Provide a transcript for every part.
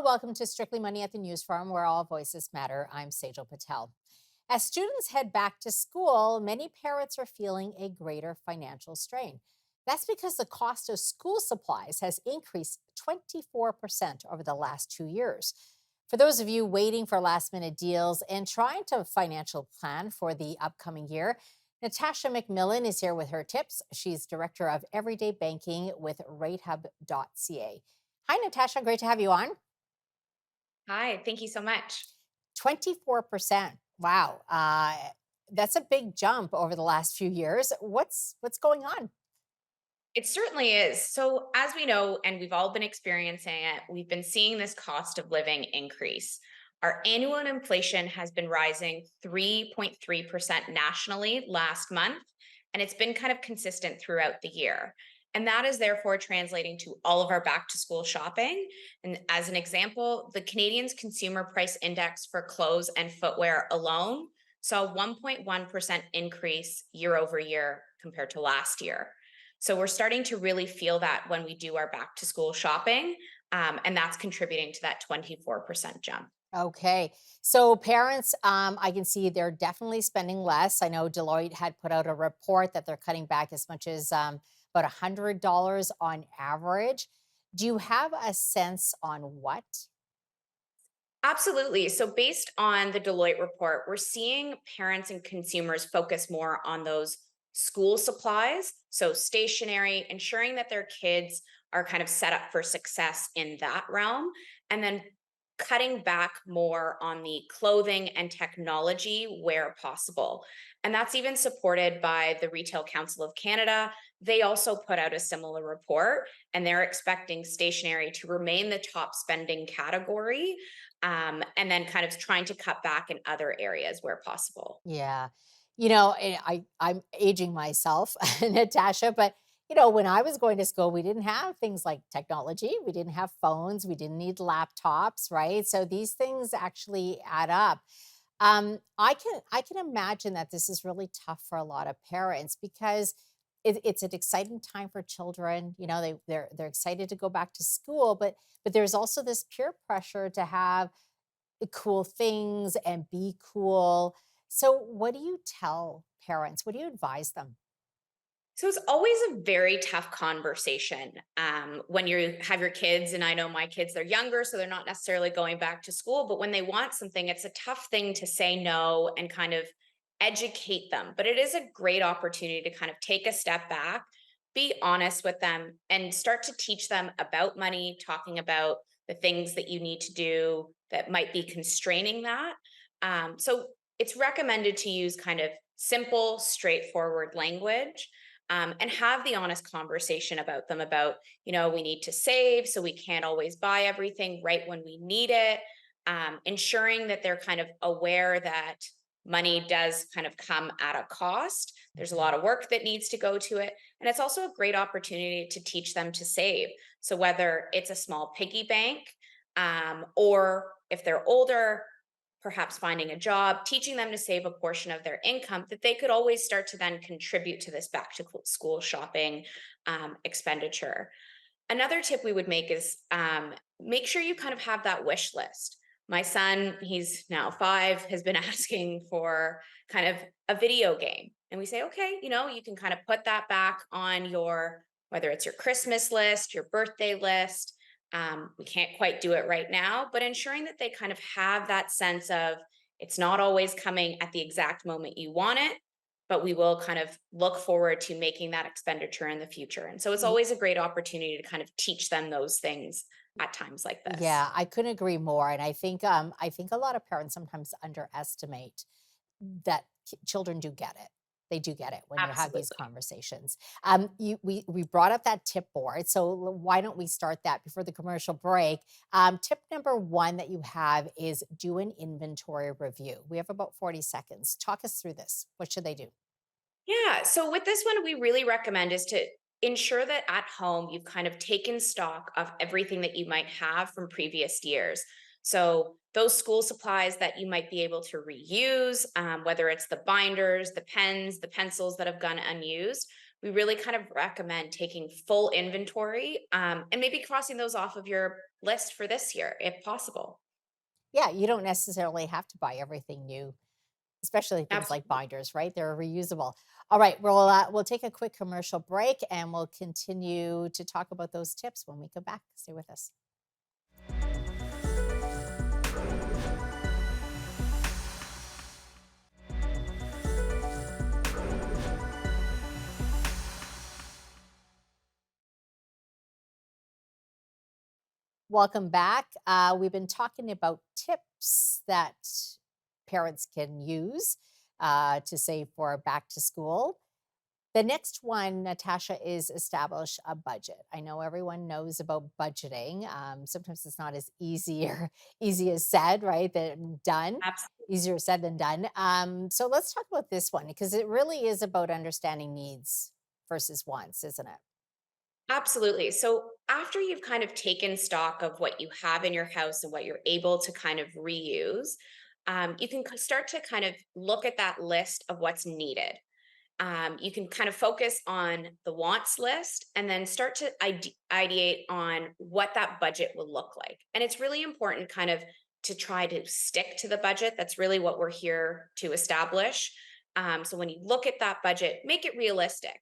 Welcome to Strictly Money at the News Farm, where all voices matter. I'm Sejal Patel. As students head back to school, many parents are feeling a greater financial strain. That's because the cost of school supplies has increased 24% over the last 2 years. For those of you waiting for last minute deals and trying to financial plan for the upcoming year, Natasha McMillan is here with her tips. She's director of everyday banking with ratehub.ca. Hi, Natasha. Great to have you on. Hi, thank you so much. 24%. Wow. That's a big jump over the last few years. What's going on? It certainly is. So, as we know, and we've all been experiencing it, we've been seeing this cost of living increase. Our annual inflation has been rising 3.3% nationally last month, and it's been kind of consistent throughout the year. And that is therefore translating to all of our back to school shopping. And as an example, the Canadian's Consumer Price Index for clothes and footwear alone saw a 1.1% increase year over year compared to last year. So we're starting to really feel that when we do our back to school shopping, and that's contributing to that 24% jump. Okay. So parents, I can see they're definitely spending less. I know Deloitte had put out a report that they're cutting back as much as about $100 on average. Do you have a sense on what? Absolutely. So, based on the Deloitte report, we're seeing parents and consumers focus more on those school supplies. So, stationery, ensuring that their kids are kind of set up for success in that realm, and then cutting back more on the clothing and technology where possible. And that's even supported by the Retail Council of Canada. They also put out a similar report, and they're expecting stationery to remain the top spending category, and then kind of trying to cut back in other areas where possible. Yeah. I'm aging myself, Natasha, but when I was going to school, we didn't have things like technology. We didn't have phones. We didn't need laptops, right? So these things actually add up. I can imagine that this is really tough for a lot of parents because it's an exciting time for children. They're excited to go back to school, but there's also this peer pressure to have cool things and be cool. So, what do you tell parents? What do you advise them? So it's always a very tough conversation when you have your kids. And I know my kids, they're younger, so they're not necessarily going back to school. But when they want something, it's a tough thing to say no and kind of educate them. But it is a great opportunity to kind of take a step back, be honest with them, and start to teach them about money, talking about the things that you need to do that might be constraining that. So it's recommended to use kind of simple, straightforward language, and have the honest conversation about them about, we need to save, so we can't always buy everything right when we need it. Ensuring that they're kind of aware that money does kind of come at a cost. There's a Mhm. lot of work that needs to go to it. And it's also a great opportunity to teach them to save. So whether it's a small piggy bank, or if they're older, perhaps finding a job, teaching them to save a portion of their income that they could always start to then contribute to this back to school shopping expenditure. Another tip we would make is make sure you kind of have that wish list. My son, he's now 5, has been asking for kind of a video game. And we say, okay, you can kind of put that back on your, whether it's your Christmas list, your birthday list. We can't quite do it right now, but ensuring that they kind of have that sense of it's not always coming at the exact moment you want it, but we will kind of look forward to making that expenditure in the future. And so it's Ye- always a great opportunity to kind of teach them those things at times like this. Yeah, I couldn't agree more. And I think a lot of parents sometimes underestimate that children do get it. They do get it when you have these Absolutely. conversations. We brought up that tip board, so why don't we start that before the commercial break? Tip number one that you have is do an inventory review. We have about 40 seconds. Talk us through this. What should they do? Yeah. So with this one, we really recommend is to ensure that at home you've kind of taken stock of everything that you might have from previous years. So those school supplies that you might be able to reuse, whether it's the binders, the pens, the pencils that have gone unused, we really kind of recommend taking full inventory, and maybe crossing those off of your list for this year if possible. Yeah, you don't necessarily have to buy everything new, especially things like Absolutely. binders, right? They're reusable. All right, we'll take a quick commercial break and we'll continue to talk about those tips when we come back. Stay with us. Welcome back. We've been talking about tips that parents can use to save for back to school. The next one, Natasha, is establish a budget. I know everyone knows about budgeting. Sometimes it's not as easy or easy as said, right? Than done. Absolutely. Easier said than done. So let's talk about this one because it really is about understanding needs versus wants, isn't it? Absolutely. So after you've kind of taken stock of what you have in your house and what you're able to kind of reuse, you can start to kind of look at that list of what's needed. You can kind of focus on the wants list and then start to ideate on what that budget will look like. And it's really important kind of to try to stick to the budget. That's really what we're here to establish. So when you look at that budget, make it realistic.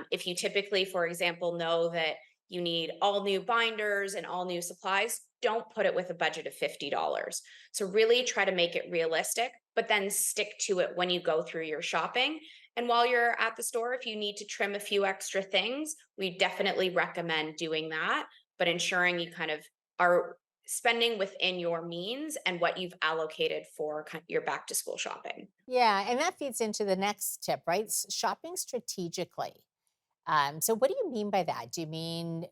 If you typically, for example, know that you need all new binders and all new supplies, don't put it with a budget of $50. So really try to make it realistic, but then stick to it when you go through your shopping. And while you're at the store, if you need to trim a few extra things, we definitely recommend doing that, but ensuring you kind of are spending within your means and what you've allocated for your back to school shopping. Yeah, and that feeds into the next tip, right? Shopping strategically. So what do you mean by that? Do you mean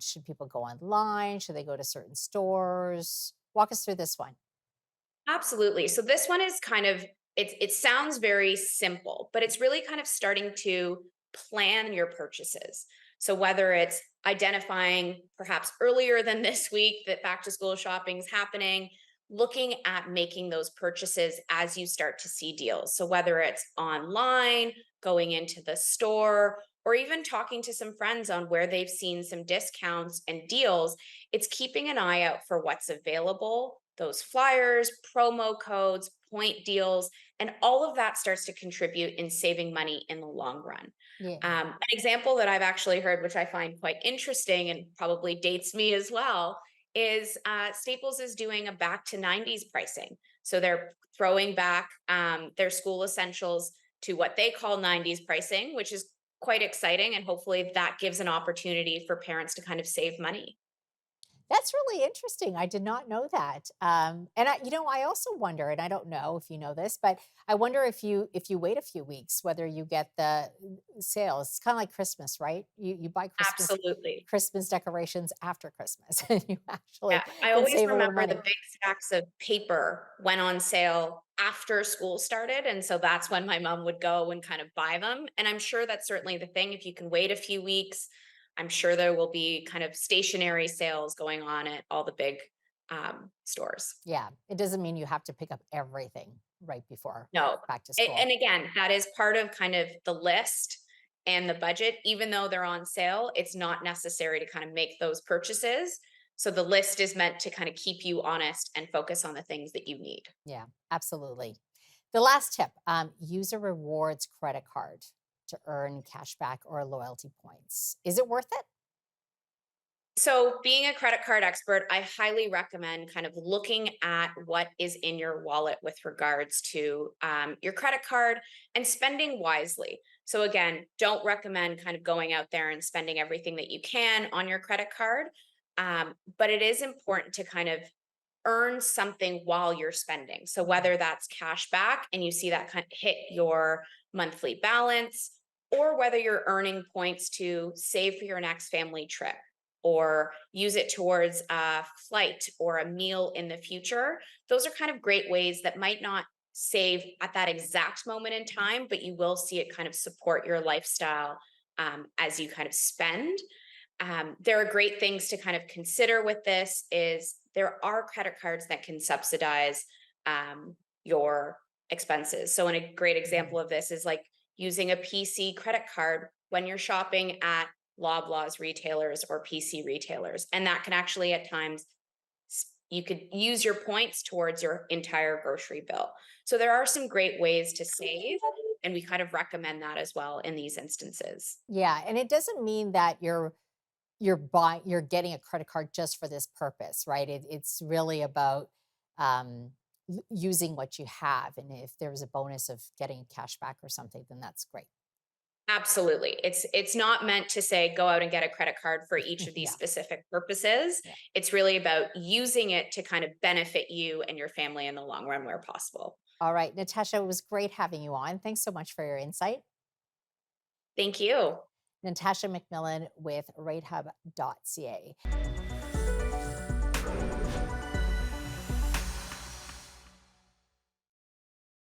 should people go online? Should they go to certain stores? Walk us through this one. Absolutely. So this one is kind of it sounds very simple, but it's really kind of starting to plan your purchases. So whether it's identifying perhaps earlier than this week that back to school shopping is happening, looking at making those purchases as you start to see deals. So whether it's online, going into the store, or even talking to some friends on where they've seen some discounts and deals, it's keeping an eye out for what's available, those flyers, promo codes, point deals, and all of that starts to contribute in saving money in the long run. Yeah. An example that I've actually heard, which I find quite interesting and probably dates me as well, is Staples is doing a back to 90s pricing. So they're throwing back their school essentials to what they call 90s pricing, which is quite exciting. And hopefully that gives an opportunity for parents to kind of save money. That's really interesting. I did not know that. And I also wonder, and I don't know if you know this, but I wonder if you wait a few weeks, whether you get the sales. It's kind of like Christmas, right? You buy Absolutely. Christmas decorations after Christmas, and you actually Yeah, I can always save a little remember the money. big stacks of paper went on sale after school started, and so that's when my mom would go and kind of buy them, and I'm sure that's certainly the thing. If you can wait a few weeks, I'm sure there will be kind of stationary sales going on at all the big, stores. Yeah, it doesn't mean you have to pick up everything right before No, back to a school. and again, that is part of kind of the list and the budget. Even though they're on sale, it's not necessary to kind of make those purchases. So the list is meant to kind of keep you honest and focus on the things that you need. Yeah, absolutely. The last tip, use a rewards credit card to earn cash back or loyalty points. Is it worth it? So, being a credit card expert, I highly recommend kind of looking at what is in your wallet with regards to your credit card and spending wisely. So, again, don't recommend kind of going out there and spending everything that you can on your credit card. But it is important to kind of earn something while you're spending. So, whether that's cash back and you see that kind of hit your monthly balance, or whether you're earning points to save for your next family trip or use it towards a flight or a meal in the future. Those are kind of great ways that might not save at that exact moment in time, but you will see it kind of support your lifestyle as you kind of spend. There are great things to kind of consider with this is there are credit cards that can subsidize your expenses. So, in a great Mhm. example of this is like using a PC credit card when you're shopping at Loblaws retailers or PC retailers. And that can actually at times you could use your points towards your entire grocery bill. So there are some great ways to save, and we kind of recommend that as well in these instances. Yeah, and it doesn't mean that you're getting a credit card just for this purpose, right? It's really about using what you have, and if there's a bonus of getting cash back or something, then that's great. Absolutely. It's not meant to say go out and get a credit card for each of these Yeah, specific purposes. yeah. It's really about using it to kind of benefit you and your family in the long run where possible. All right, Natasha, it was great having you on. Thanks so much for your insight. Thank you. Natasha McMillan with ratehub.ca.